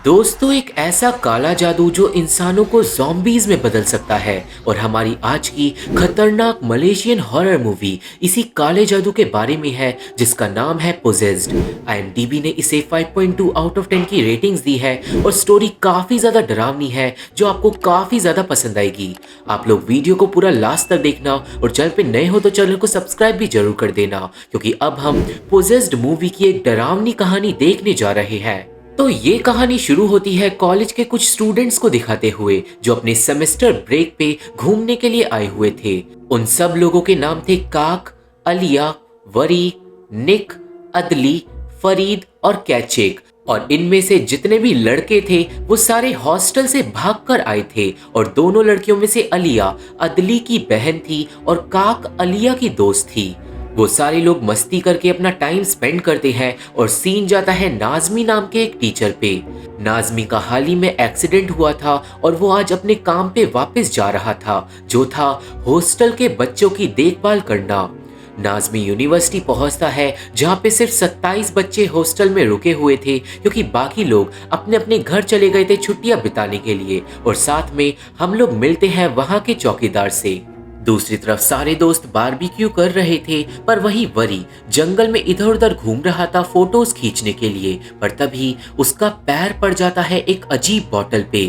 दोस्तों, एक ऐसा काला जादू जो इंसानों को ज़ॉम्बीज़ में बदल सकता है और हमारी आज की खतरनाक मलेशियन हॉरर मूवी इसी काले जादू के बारे में है जिसका नाम है पोजेस्ड। आईएमडीबी ने इसे 5.2 आउट ऑफ 10 की रेटिंग्स दी है और स्टोरी काफ़ी ज़्यादा डरावनी है जो आपको काफ़ी ज़्यादा पसंद आएगी। आप लोग वीडियो को पूरा लास्ट तक देखना और चैनल पे नए हो तो चैनल को सब्सक्राइब भी जरूर कर देना, क्योंकि अब हम पोजेस्ड मूवी की एक डरावनी कहानी देखने जा रहे हैं। तो ये कहानी शुरू होती है कॉलेज के कुछ स्टूडेंट्स को दिखाते हुए जो अपने सेमेस्टर ब्रेक पे घूमने के लिए आए हुए थे। उन सब लोगों के नाम थे काक, अलिया, वरी, निक, अदली, फरीद और कैचेक। और इनमें से जितने भी लड़के थे वो सारे हॉस्टल से भागकर आए थे और दोनों लड़कियों में से अलिया अदली की बहन थी और काक अलिया की दोस्त थी। वो सारे लोग मस्ती करके अपना टाइम स्पेंड करते हैं और सीन जाता है नाज़मी नाम के एक टीचर पे। नाज़मी का हाल ही में एक्सीडेंट हुआ था और वो आज अपने काम पे वापस जा रहा था जो था हॉस्टल के बच्चों की देखभाल करना। नाज़मी यूनिवर्सिटी पहुंचता है जहां पे सिर्फ 27 बच्चे हॉस्टल में रुके हुए थे क्योंकि बाकी लोग अपने अपने घर चले गए थे छुट्टियां बिताने के लिए। और साथ में हम लोग मिलते हैं वहां के चौकीदार से। दूसरी तरफ सारे दोस्त बारबेक्यू कर रहे थे, पर वही वरी जंगल में इधर उधर घूम रहा था फोटोज खींचने के लिए। पर तभी उसका पैर पड़ जाता है एक अजीब बोतल पे।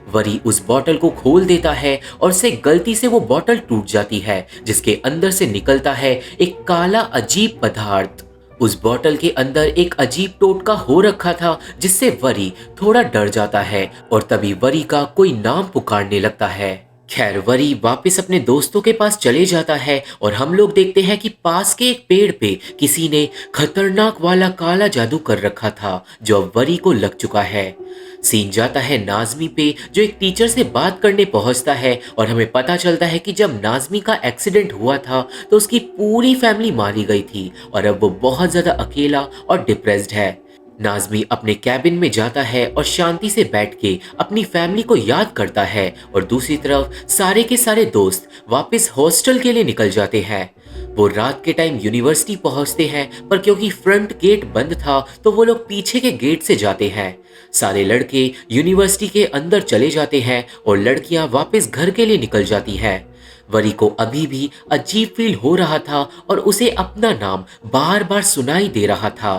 वरी उस बोतल को खोल देता है और से गलती से वो बोतल टूट जाती है जिसके अंदर से निकलता है एक काला अजीब पदार्थ। उस बोतल के अंदर एक अजीब टोटका हो रखा था जिससे वरी थोड़ा डर जाता है और तभी वरी का कोई नाम पुकारने लगता है। खैर, वरी वापस अपने दोस्तों के पास चले जाता है और हम लोग देखते हैं कि पास के एक पेड़ पे किसी ने खतरनाक वाला काला जादू कर रखा था जो अब वरी को लग चुका है। सीन जाता है नाज़मी पे जो एक टीचर से बात करने पहुंचता है और हमें पता चलता है कि जब नाज़मी का एक्सीडेंट हुआ था तो उसकी पूरी फैमिली मारी गई थी और अब वो बहुत ज्यादा अकेला और डिप्रेस्ड है। नाज़मी अपने कैबिन में जाता है और शांति से बैठ के अपनी फैमिली को याद करता है और दूसरी तरफ सारे के सारे दोस्त वापस हॉस्टल के लिए निकल जाते हैं। वो रात के टाइम यूनिवर्सिटी पहुंचते हैं, पर क्योंकि फ्रंट गेट बंद था तो वो लोग पीछे के गेट से जाते हैं। सारे लड़के यूनिवर्सिटी के अंदर चले जाते हैं और लड़कियां वापस घर के लिए निकल जाती हैं। वरी को अभी भी अजीब फील हो रहा था और उसे अपना नाम बार बार सुनाई दे रहा था।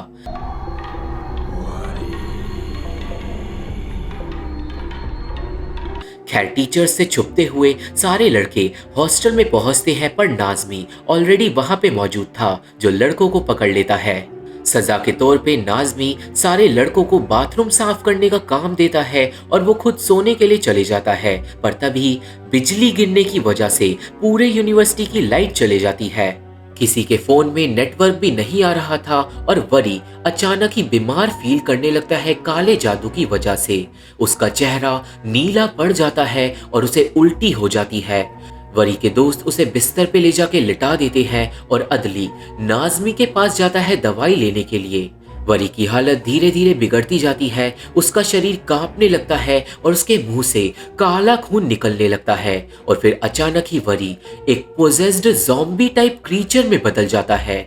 खैर, टीचर्स से छुपते हुए सारे लड़के हॉस्टल में पहुंचते हैं, पर नाज़मी ऑलरेडी वहां पे मौजूद था जो लड़कों को पकड़ लेता है। सजा के तौर पे नाज़मी सारे लड़कों को बाथरूम साफ करने का काम देता है और वो खुद सोने के लिए चले जाता है। पर तभी बिजली गिरने की वजह से पूरे यूनिवर्सिटी की लाइट चले जाती है। किसी के फोन में नेटवर्क भी नहीं आ रहा था और वरी अचानक ही बीमार फील करने लगता है काले जादू की वजह से। उसका चेहरा नीला पड़ जाता है और उसे उल्टी हो जाती है। वरी के दोस्त उसे बिस्तर पे ले जाके लिटा देते हैं और अदली नाज़मी के पास जाता है दवाई लेने के लिए। वरी की हालत धीरे धीरे बिगड़ती जाती है, उसका शरीर कांपने लगता है और उसके मुंह से काला खून निकलने लगता है और फिर अचानक ही वरी एक पोजेस्ड ज़ॉम्बी टाइप क्रीचर में बदल जाता है।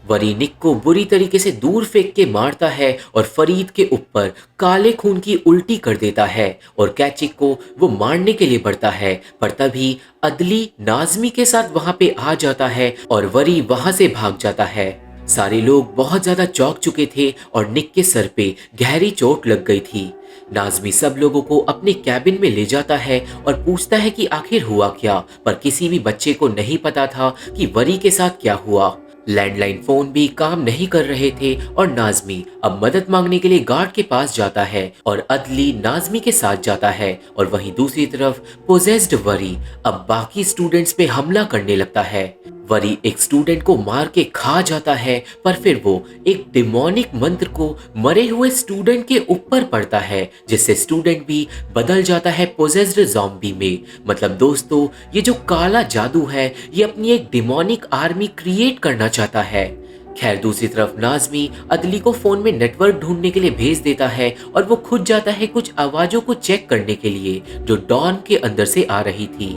वरी निक को बुरी तरीके से दूर फेंक के मारता है और फरीद के ऊपर काले खून की उल्टी कर देता है और कैचिक को वो मारने के लिए बढ़ता है, पर तभी अदली नाज़मी के साथ वहां पे आ जाता है और वरी वहां से भाग जाता है। सारे लोग बहुत ज्यादा चौंक चुके थे और निक के सर पे गहरी चोट लग गई थी। नाज़मी सब लोगों को अपने कैबिन में ले जाता है और पूछता है कि आखिर हुआ क्या, पर किसी भी बच्चे को नहीं पता था कि वरी के साथ क्या हुआ। लैंडलाइन फोन भी काम नहीं कर रहे थे और नाज़मी अब मदद मांगने के लिए गार्ड के पास जाता है और अदली नाज़मी के साथ जाता है और वहीं दूसरी तरफ पोजेस्ड वरी अब बाकी स्टूडेंट्स पे हमला करने लगता है। वरी एक स्टूडेंट को मार के खा जाता है, पर फिर वो एक डिमोनिक मंत्र को मरे हुए स्टूडेंट के ऊपर पड़ता है जिससे स्टूडेंट भी बदल जाता है पोजेस्ड ज़ॉम्बी में। मतलब दोस्तों, ये जो काला जादू है ये अपनी एक डिमोनिक आर्मी क्रिएट करना चाहता है। खैर, दूसरी तरफ नाज़मी अदली को फोन में नेटवर्क ढूंढने के लिए भेज देता है और वो खुद जाता है कुछ आवाजों को चेक करने के लिए जो डॉन के अंदर से आ रही थी।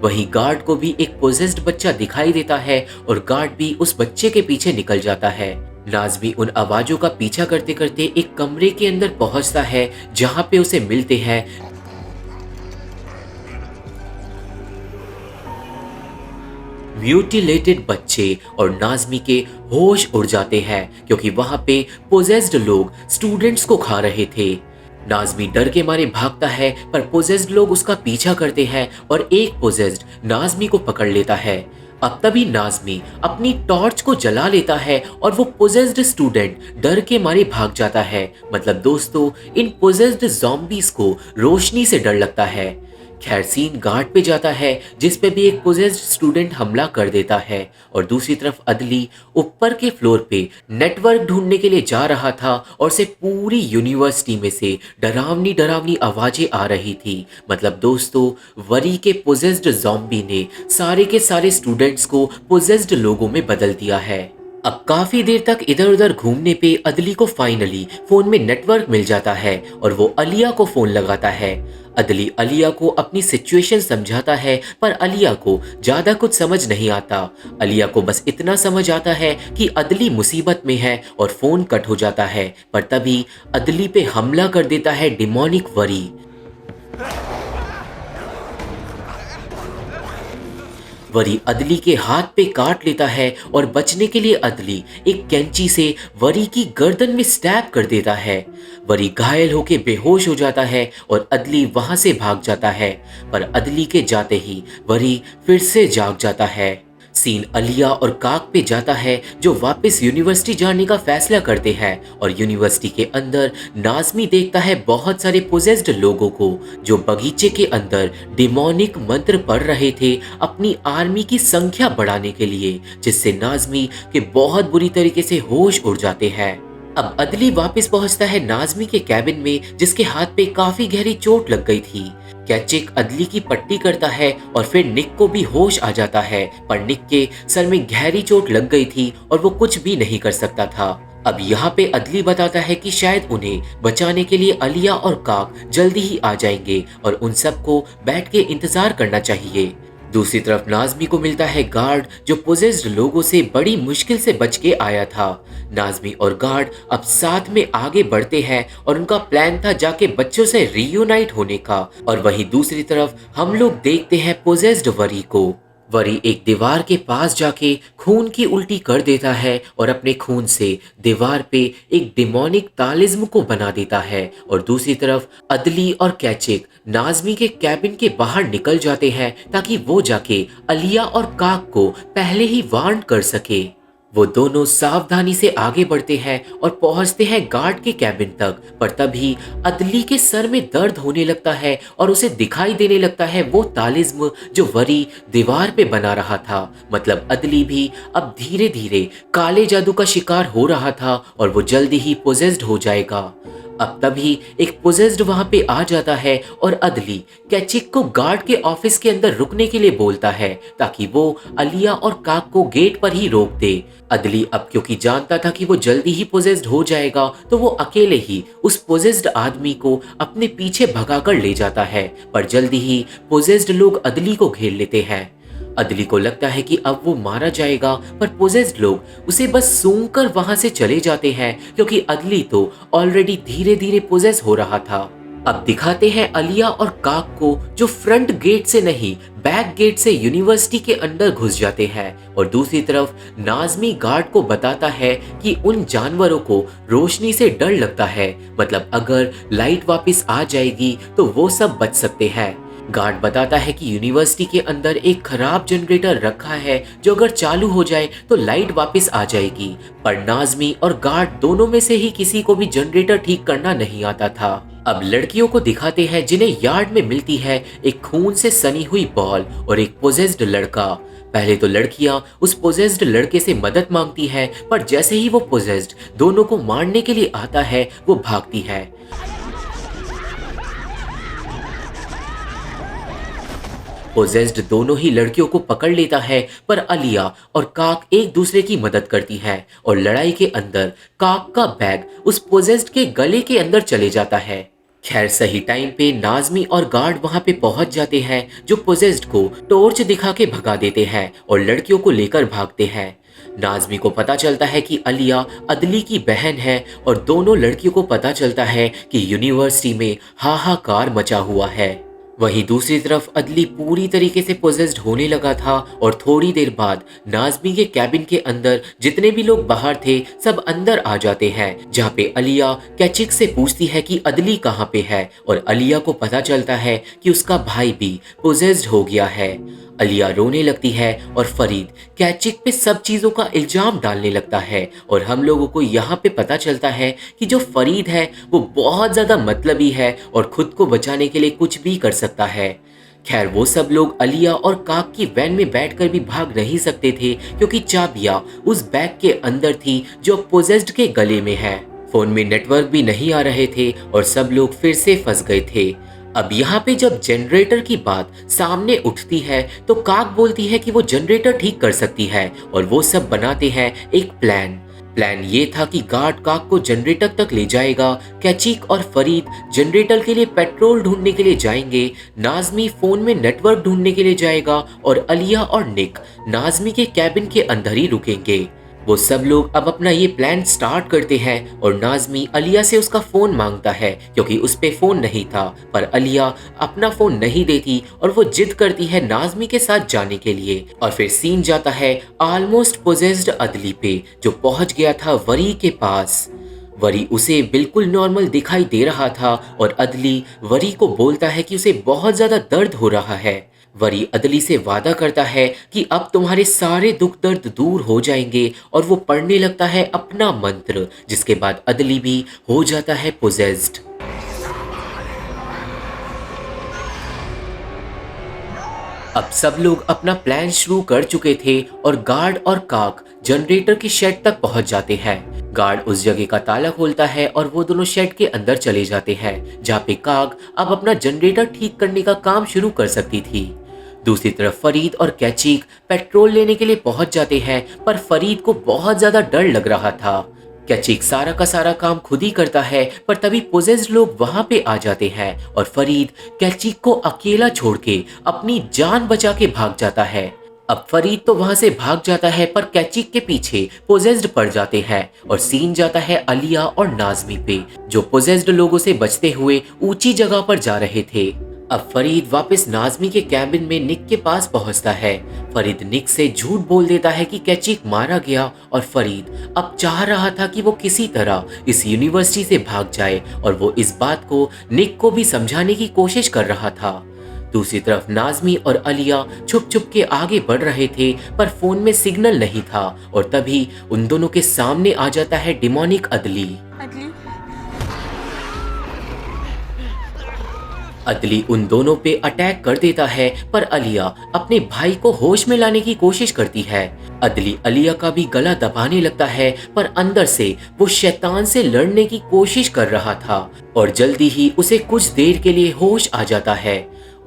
वहीं गार्ड को भी एक पोजेस्ड बच्चा दिखाई देता है और गार्ड भी उस बच्चे के पीछे निकल जाता है। नाज़मी उन आवाजों का पीछा करते करते एक कमरे के अंदर पहुंचता है जहां पे उसे मिलते हैं म्यूटिलेटेड बच्चे और नाज़मी के होश उड़ जाते हैं क्योंकि वहां पे पोजेस्ड लोग स्टूडेंट्स को खा रहे थे। नाज़मी डर के मारे भागता है पर पोजेस्ड लोग उसका पीछा करते हैं और एक पोजेस्ड नाज़मी को पकड़ लेता है। अब तभी नाज़मी अपनी टॉर्च को जला लेता है और वो पोजेस्ड स्टूडेंट डर के मारे भाग जाता है। मतलब दोस्तों, इन पोजेस्ड ज़ॉम्बीज़ को रोशनी से डर लगता है। खैर सीन गार्ड पे जाता है जिस पे भी एक पोजेस्ड स्टूडेंट हमला कर देता है और दूसरी तरफ अदली ऊपर के फ्लोर पे नेटवर्क ढूंढने के लिए जा रहा था और से पूरी यूनिवर्सिटी में से डरावनी डरावनी आवाजें आ रही थी। मतलब दोस्तों, वरी के पोजेस्ड ज़ॉम्बी ने सारे के सारे स्टूडेंट्स को पोजेस्ड लोगों में बदल दिया है। अब काफी देर तक इधर उधर घूमने पे अदली को फाइनली फोन में नेटवर्क मिल जाता है और वो अलिया को फोन लगाता है। अदली अलिया को अपनी सिचुएशन समझाता है पर अलिया को ज्यादा कुछ समझ नहीं आता। अलिया को बस इतना समझ आता है कि अदली मुसीबत में है और फोन कट हो जाता है। पर तभी अदली पे हमला कर देता है डिमोनिक वरी। वरी अदली के हाथ पे काट लेता है और बचने के लिए अदली एक कैंची से वरी की गर्दन में स्टैब कर देता है। वरी घायल होके बेहोश हो जाता है और अदली वहां से भाग जाता है पर अदली के जाते ही वरी फिर से जाग जाता है। सीन अलिया और काक पे जाता है जो वापस यूनिवर्सिटी जाने का फैसला करते हैं और यूनिवर्सिटी के अंदर नाज़मी देखता है बहुत सारे पोजेस्ड लोगों को जो बगीचे के अंदर डिमोनिक मंत्र पढ़ रहे थे अपनी आर्मी की संख्या बढ़ाने के लिए, जिससे नाज़मी के बहुत बुरी तरीके से होश उड़ जाते हैं। अब अदली वापस पहुंचता है नाज़मी के कैबिन में जिसके हाथ पे काफी गहरी चोट लग गई थी। कैचिक अदली की पट्टी करता है और फिर निक को भी होश आ जाता है पर निक के सर में गहरी चोट लग गई थी और वो कुछ भी नहीं कर सकता था। अब यहाँ पे अदली बताता है कि शायद उन्हें बचाने के लिए अलिया और काक जल्दी ही आ जाएंगे और उन सबको बैठ के इंतजार करना चाहिए। दूसरी तरफ नाज़मी को मिलता है गार्ड जो पोजेस्ड लोगों से बड़ी मुश्किल से बच के आया था। नाज़मी और गार्ड अब साथ में आगे बढ़ते हैं और उनका प्लान था जाके बच्चों से रीयूनाइट होने का। और वहीं दूसरी तरफ हम लोग देखते हैं पोजेस्ड वरी को। वरी एक दीवार के पास जाके खून की उल्टी कर देता है और अपने खून से दीवार पे एक डिमोनिक तालिस्म को बना देता है और दूसरी तरफ अदली और कैचिक नाज़मी के कैबिन के बाहर निकल जाते हैं ताकि वो जाके अलिया और काक को पहले ही वार्न कर सके। वो दोनों सावधानी से आगे बढ़ते हैं और पहुंचते हैं गार्ड के कैबिन तक पर तभी अदली के सर में दर्द होने लगता है और उसे दिखाई देने लगता है वो तालिस्म जो वरी दीवार पे बना रहा था। मतलब अदली भी अब धीरे धीरे काले जादू का शिकार हो रहा था और वो जल्दी ही पोजेस्ड हो जाएगा। अब तभी एक पोजेस्ड वहां पे आ जाता है और अदली कैचिक को गार्ड के ऑफिस के अंदर रुकने के लिए बोलता है ताकि वो अलिया और काक को गेट पर ही रोक दे। अदली अब क्योंकि जानता था कि वो जल्दी ही पोजेस्ड हो जाएगा तो वो अकेले ही उस पोजेस्ड आदमी को अपने पीछे भगाकर ले जाता है पर जल्दी ही पोजेस्ड लोग अदली को घेर लेते हैं। अदली को लगता है कि अब वो मारा जाएगा पर पोजेस्ड लोग उसे बस सूंघकर वहां से चले जाते हैं क्योंकि अदली तो ऑलरेडी धीरे धीरे पोजेस हो रहा था। अब दिखाते हैं अलिया और काक को जो फ्रंट गेट से नहीं बैक गेट से यूनिवर्सिटी के अंदर घुस जाते हैं और दूसरी तरफ नाज़मी गार्ड को बताता है कि उन जानवरों को रोशनी से डर लगता है। मतलब अगर लाइट वापस आ जाएगी तो वो सब बच सकते हैं। गार्ड बताता है कि यूनिवर्सिटी के अंदर एक खराब जनरेटर रखा है जो अगर चालू हो जाए तो लाइट वापस आ जाएगी पर नाज़मी और गार्ड दोनों में से ही किसी को भी जनरेटर ठीक करना नहीं आता था। अब लड़कियों को दिखाते हैं जिन्हें यार्ड में मिलती है एक खून से सनी हुई बॉल और एक पोजेस्ड लड़का। पहले तो लड़कियां उस पोजेस्ड लड़के से मदद मांगती है पर जैसे ही वो पोजेस्ड दोनों को मारने के लिए आता है वो भागती है। पोजेस्ड दोनों ही लड़कियों को पकड़ लेता है पर अलिया और काक एक दूसरे की मदद करती है और लड़ाई के अंदर काक का बैग उस पोजेस्ड के गले के अंदर चले जाता है। खैर सही टाइम पे नाजमी और गार्ड वहां पे पहुंच जाते हैं जो पोजेस्ड को टॉर्च दिखा के भगा देते हैं और लड़कियों को लेकर भागते हैं। नाजमी को पता चलता है कि अलिया अदली की बहन है और दोनों लड़कियों को पता चलता है कि यूनिवर्सिटी में हाहाकार मचा हुआ है। वहीं दूसरी तरफ अदली पूरी तरीके से पोजेस्ड होने लगा था और थोड़ी देर बाद नाजमी के कैबिन के अंदर जितने भी लोग बाहर थे सब अंदर आ जाते हैं, जहाँ पे अलिया कैचिक से पूछती है कि अदली कहाँ पे है और अलिया को पता चलता है कि उसका भाई भी पोजेस्ड हो गया है। अलिया रोने लगती है और फरीद कैचिक पे सब चीज़ों का इल्जाम डालने लगता है और हम लोगों को यहाँ पे पता चलता है कि जो फरीद है वो बहुत ज़्यादा मतलबी है और खुद को बचाने के लिए कुछ भी कर सकता है। खैर वो सब लोग अलिया और काक की वैन में बैठकर भी भाग नहीं सकते थे क्योंकि चाबियां उस बैग के अंदर थी जो पोजेस्ड के गले में है। फोन में नेटवर्क भी नहीं आ रहे थे और सब लोग फिर से फंस गए थे। अब यहाँ पे जब जनरेटर की बात सामने उठती है तो काक बोलती है कि वो जनरेटर ठीक कर सकती है और वो सब बनाते हैं एक प्लान ये था कि गार्ड काक को जनरेटर तक ले जाएगा, कैचिक और फरीद जनरेटर के लिए पेट्रोल ढूंढने के लिए जाएंगे, नाजमी फोन में नेटवर्क ढूंढने के लिए जाएगा और अलिया और निक नाजमी के कैबिन के अंदर ही रुकेंगे। वो सब लोग अब अपना ये प्लान स्टार्ट करते हैं और नाजमी अलिया से उसका फोन मांगता है क्योंकि उस पे फोन नहीं था, पर अलिया अपना फोन नहीं देती और वो जिद करती है नाजमी के साथ जाने के लिए। और फिर सीन जाता है ऑलमोस्ट पोजेस्ड अदली पे जो पहुंच गया था वरी के पास। वरी उसे बिल्कुल नॉर्मल दिखाई दे रहा था और अदली वरी को बोलता है कि उसे बहुत ज्यादा दर्द हो रहा है। वरी अदली से वादा करता है कि अब तुम्हारे सारे दुख दर्द दूर हो जाएंगे और वो पढ़ने लगता है अपना मंत्र, जिसके बाद अदली भी हो जाता है पोजेस्ड। अब सब लोग अपना प्लान शुरू कर चुके थे और गार्ड और काक जनरेटर की शेड तक पहुंच जाते हैं। गार्ड उस जगह का ताला खोलता है और वो दोनों शेड के अंदर चले जाते हैं जहाँ पे काक अब अपना जनरेटर ठीक करने का काम शुरू कर सकती थी। दूसरी तरफ फरीद और कैचिक पेट्रोल लेने के लिए पहुंच जाते हैं, पर फरीद को बहुत ज्यादा डर लग रहा था। कैचिक सारा का सारा काम खुद ही करता है, पर तभी पोजेस्ड लोग वहां पे आ जाते हैं और फरीद कैचिक को अकेला छोड़ के अपनी जान बचा के भाग जाता है। अब फरीद तो वहां से भाग जाता है, पर कैचिक के पीछे पोजेस्ड पड़ जाते हैं और सीन जाता है अलिया और नाजमी पे जो पोजेस्ड लोगों से बचते हुए ऊंची जगह पर जा रहे थे। अब फरीद वापस नाजमी के कैबिन में निक के पास पहुंचता है। फरीद निक से झूठ बोल देता है कि कैचिक मारा गया और फरीद अब चाह रहा था कि वो किसी तरह इस यूनिवर्सिटी से भाग जाए और वो इस बात को निक को भी समझाने की कोशिश कर रहा था। दूसरी तरफ नाजमी और अलिया छुप छुप के आगे बढ़ रहे थे, पर फोन में सिग्नल नहीं था और तभी उन दोनों के सामने आ जाता है डिमोनिक अदली। अदली उन दोनों पे अटैक कर देता है, पर अलिया अपने भाई को होश में लाने की कोशिश करती है। अदली अलिया का भी गला दबाने लगता है, पर अंदर से वो शैतान से लड़ने की कोशिश कर रहा था और जल्दी ही उसे कुछ देर के लिए होश आ जाता है।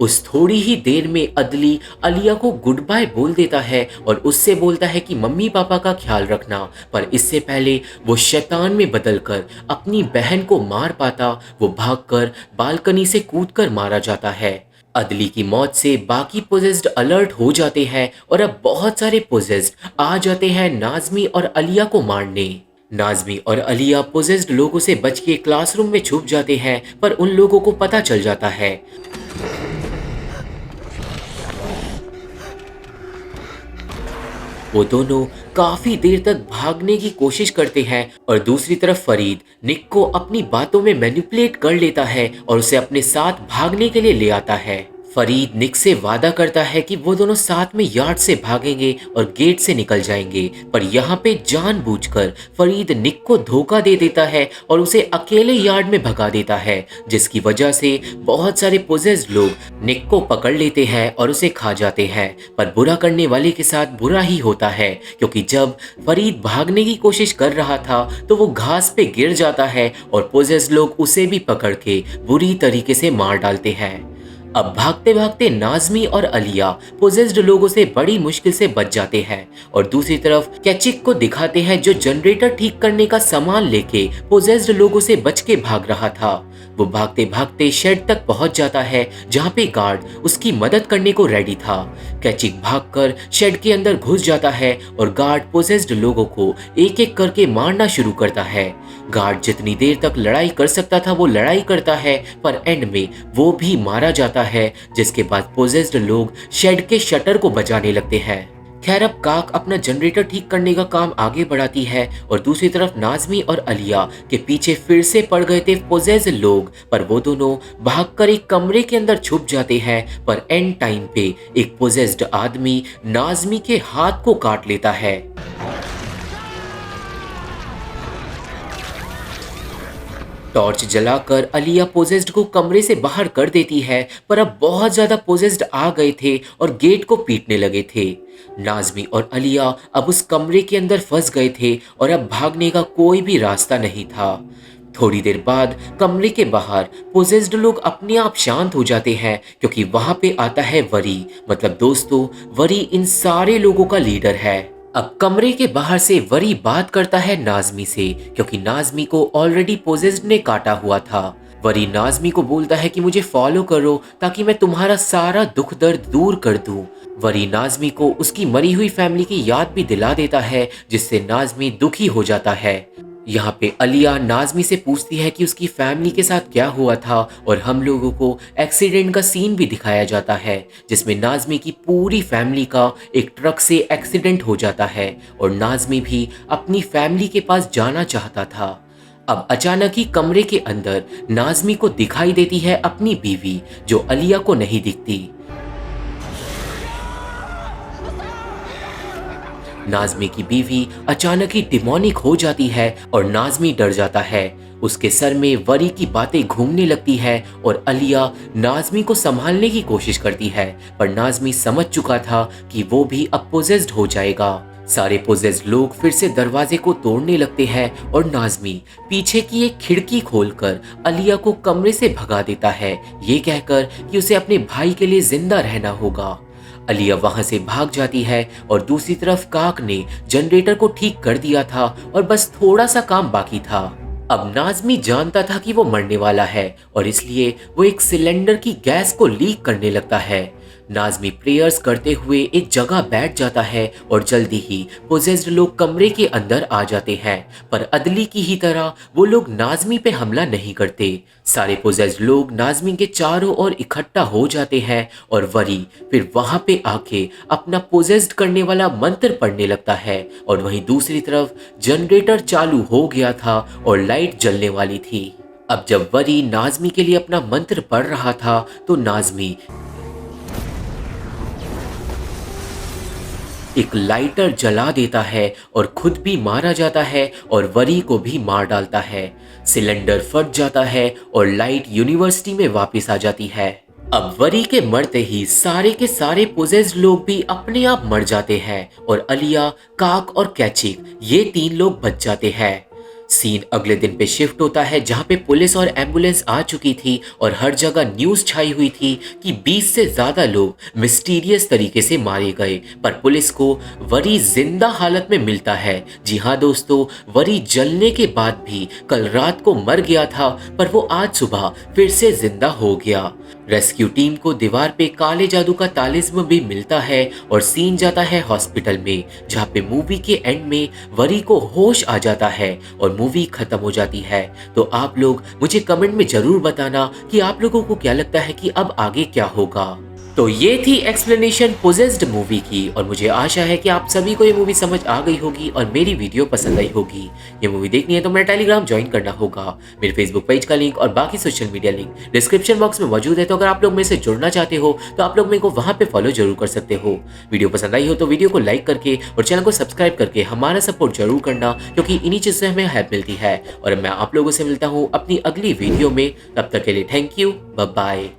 उस थोड़ी ही देर में अदली अलिया को गुड बाय बोल देता है और उससे बोलता है कि मम्मी पापा का ख्याल रखना, पर इससे पहले वो शैतान में बदलकर अपनी बहन को मार पाता वो भागकर बालकनी से कूदकर मारा जाता है। अदली की मौत से बाकी पोजेस्ड अलर्ट हो जाते हैं और अब बहुत सारे पोजेस्ड आ जाते हैं नाजमी और अलिया को मारने। नाजमी और अलिया पोजेस्ड लोगों से बच के क्लासरूम में छुप जाते हैं, पर उन लोगों को पता चल जाता है। वो दोनों काफी देर तक भागने की कोशिश करते हैं और दूसरी तरफ फरीद निक को अपनी बातों में मैनिपुलेट कर लेता है और उसे अपने साथ भागने के लिए ले आता है। फरीद निक से वादा करता है कि वो दोनों साथ में यार्ड से भागेंगे और गेट से निकल जाएंगे, पर यहाँ पे जानबूझकर फरीद निक को धोखा दे देता है और उसे अकेले यार्ड में भगा देता है, जिसकी वजह से बहुत सारे पोजेस्ड लोग निक को पकड़ लेते हैं और उसे खा जाते हैं। पर बुरा करने वाले के साथ बुरा ही होता है, क्योंकि जब फरीद भागने की कोशिश कर रहा था तो वो घास पे गिर जाता है और पोजेस्ड लोग उसे भी पकड़ के बुरी तरीके से मार डालते हैं। अब भागते भागते नाजमी और अलिया पोजेस्ड लोगों से बड़ी मुश्किल से बच जाते हैं और दूसरी तरफ कैचिक को दिखाते हैं जो जनरेटर ठीक करने का सामान लेके पोजेस्ड लोगों से बच के भाग रहा था। वो भागते भागते शेड तक पहुंच जाता है जहां पे गार्ड उसकी मदद करने को रेडी था। कैचिक भागकर शेड के अंदर घुस जाता है और गार्ड पोजेस्ड लोगों को एक एक करके मारना शुरू करता है। गार्ड जितनी देर तक लड़ाई कर सकता था वो लड़ाई करता है, पर एंड में वो भी मारा जाता है, जिसके बाद पोजेस्ड लोग शेड के शटर को बचाने लगते हैं। खैर अब काक अपना जनरेटर ठीक करने का काम आगे बढ़ाती है और दूसरी तरफ नाज़मी और अलिया के पीछे फिर से पड़ गए थे पोजेस्ड लोग, पर वो दोनों भागकर एक कमरे के अंदर छुप जाते हैं। पर एंड टाइम पे एक पोजेस्ड आदमी नाज़मी के हाथ को काट लेता है। टॉर्च जलाकर अलिया पोजेस्ड को कमरे से बाहर कर देती है, पर अब बहुत ज्यादा पोजेस्ड आ गए थे और गेट को पीटने लगे थे। नाज़मी और अलिया अब उस कमरे के अंदर फंस गए थे और अब भागने का कोई भी रास्ता नहीं था। थोड़ी देर बाद कमरे के बाहर पोजेस्ड लोग अपने आप शांत हो जाते हैं, क्योंकि वहां पे आता है वरी। मतलब दोस्तों, वरी इन सारे लोगों का लीडर है। अब कमरे के बाहर से वरी बात करता है नाज़मी से, क्योंकि नाज़मी को ऑलरेडी पोजेस्ड ने काटा हुआ था। वरी नाज़मी को बोलता है कि मुझे फॉलो करो ताकि मैं तुम्हारा सारा दुख दर्द दूर कर दूं। वरी नाज़मी को उसकी मरी हुई फैमिली की याद भी दिला देता है, जिससे नाज़मी दुखी हो जाता है। यहाँ पे अलिया नाज़मी से पूछती है कि उसकी फैमिली के साथ क्या हुआ था, और हम लोगों को एक्सीडेंट का सीन भी दिखाया जाता है, जिसमें नाज़मी की पूरी फैमिली का एक ट्रक से एक्सीडेंट हो जाता है और नाज़मी भी अपनी फैमिली के पास जाना चाहता था। अब अचानक ही कमरे के अंदर नाज़मी को दिखाई देती है अपनी बीवी, जो अलिया को नहीं दिखती। नाज़मी की बीवी अचानक ही डिमोनिक हो जाती है और नाज़मी डर जाता है। उसके सर में वरी की बातें घूमने लगती है और अलिया नाज़मी को संभालने की कोशिश करती है, पर नाज़मी समझ चुका था कि वो भी अब पोजेस्ड हो जाएगा। सारे पोजेस्ड लोग फिर से दरवाजे को तोड़ने लगते हैं और नाज़मी पीछे की एक खिड़की खोलकर अलिया को कमरे से भगा देता है, ये कहकर कि उसे अपने भाई के लिए जिंदा रहना होगा। अलिया वहां से भाग जाती है और दूसरी तरफ काक ने जनरेटर को ठीक कर दिया था और बस थोड़ा सा काम बाकी था। अब नाज़मी जानता था कि वो मरने वाला है और इसलिए वो एक सिलेंडर की गैस को लीक करने लगता है। नाज़मी प्रेयर्स करते हुए एक जगह बैठ जाता है और जल्दी ही पोजेस्ड लोग कमरे के अंदर आ जाते हैं, पर अदली की ही तरह वो लोग नाज़मी पे हमला नहीं करते। सारे पोजेस्ड लोग नाज़मी के चारों ओर इकट्ठा हो जाते हैं और वरी फिर वहां पे आके अपना पोजेस्ड करने वाला मंत्र पढ़ने लगता है, और वहीं दूसरी तरफ जनरेटर चालू हो गया था और लाइट जलने वाली थी। अब जब वरी नाज़मी के लिए अपना मंत्र पढ़ रहा था तो नाज़मी एक लाइटर जला देता है और खुद भी मारा जाता है और वरी को भी मार डालता है। सिलेंडर फट जाता है और लाइट यूनिवर्सिटी में वापस आ जाती है। अब वरी के मरते ही सारे के सारे पोजेस्ड लोग भी अपने आप मर जाते हैं और अलिया, काक और कैचिक ये 3 लोग बच जाते हैं। सीन अगले दिन पे शिफ्ट होता है, जहां पे पुलिस और एम्बुलेंस आ चुकी थी और हर जगह न्यूज छाई हुई थी कि 20 से ज्यादा लोग मिस्टीरियस तरीके से मारे गए, पर पुलिस को वरी जिंदा हालत में मिलता है। जी हाँ दोस्तों, वरी जलने के बाद भी कल रात को मर गया था, पर वो आज सुबह फिर से जिंदा हो गया। रेस्क्यू टीम को दीवार पे काले जादू का तालिस्म भी मिलता है और सीन जाता है हॉस्पिटल में, जहाँ पे मूवी के एंड में वरी को होश आ जाता है और मूवी खत्म हो जाती है। तो आप लोग मुझे कमेंट में जरूर बताना कि आप लोगों को क्या लगता है कि अब आगे क्या होगा। तो ये थी एक्सप्लेनेशन पोजेस्ड मूवी की, और मुझे आशा है कि आप सभी को ये मूवी समझ आ गई होगी और मेरी वीडियो पसंद आई होगी। ये मूवी देखनी है तो मेरा टेलीग्राम ज्वाइन करना होगा। मेरे फेसबुक पेज का लिंक और बाकी social media link description box में मौजूद है, तो अगर आप लोग मेरे से जुड़ना चाहते हो तो आप लोग मेरे को वहां पे फॉलो जरूर कर सकते हो। वीडियो पसंद आई हो तो वीडियो को लाइक करके और चैनल को सब्सक्राइब करके हमारा सपोर्ट जरूर करना, क्योंकि इन्हीं चीज से हमें हेल्प मिलती है। और मैं आप लोगों से मिलता हूँ अपनी अगली वीडियो में, तब तक के लिए थैंक यू, बाय बाय।